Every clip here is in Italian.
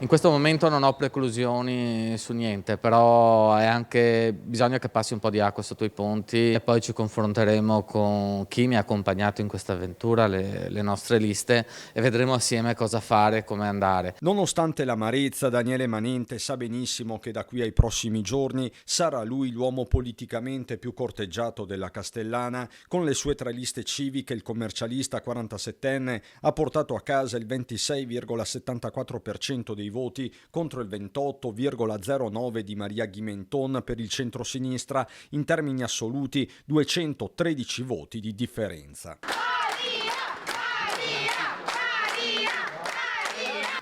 In questo momento non ho preclusioni su niente, però bisogna che passi un po' di acqua sotto i ponti e poi ci confronteremo con chi mi ha accompagnato in questa avventura, le nostre liste, e vedremo assieme cosa fare, come andare. Nonostante l'amarezza, Daniele Manente sa benissimo che da qui ai prossimi giorni sarà lui l'uomo politicamente più corteggiato della Castellana. Con le sue 3 liste civiche il commercialista 47enne ha portato a casa il 26,74% dei voti contro il 28,09% di Maria Ghimenton per il centrosinistra, in termini assoluti 213 voti di differenza.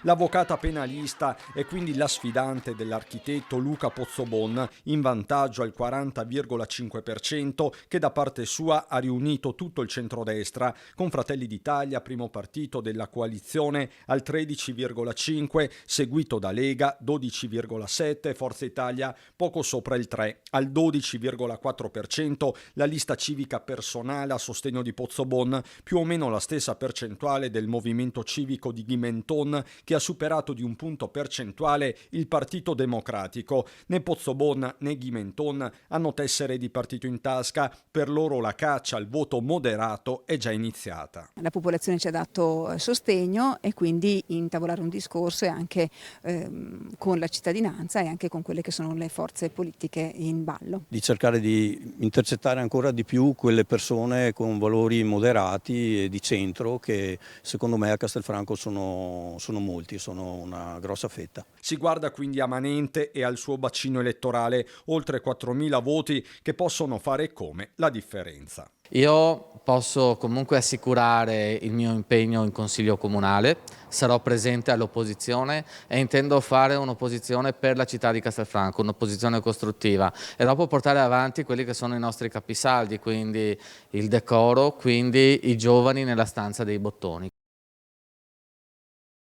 L'avvocata penalista è quindi la sfidante dell'architetto Luca Pozzobon, in vantaggio al 40,5%, che da parte sua ha riunito tutto il centrodestra, con Fratelli d'Italia, primo partito della coalizione, al 13,5%, seguito da Lega 12,7%, Forza Italia poco sopra il 3%, al 12,4%, la lista civica personale a sostegno di Pozzobon, più o meno la stessa percentuale del movimento civico di Ghimenton, che ha superato di un punto percentuale il Partito Democratico. Né Pozzobon né Ghimenton hanno tessere di partito in tasca, per loro la caccia al voto moderato è già iniziata. La popolazione ci ha dato sostegno e quindi intavolare un discorso e anche con la cittadinanza e anche con quelle che sono le forze politiche in ballo. Di cercare di intercettare ancora di più quelle persone con valori moderati e di centro che secondo me a Castelfranco sono molti. Sono una grossa fetta. Si guarda quindi a Manente e al suo bacino elettorale, oltre 4.000 voti che possono fare come la differenza. Io posso comunque assicurare il mio impegno in Consiglio Comunale, sarò presente all'opposizione e intendo fare un'opposizione per la città di Castelfranco, un'opposizione costruttiva, e dopo portare avanti quelli che sono i nostri capisaldi, quindi il decoro, quindi i giovani nella stanza dei bottoni.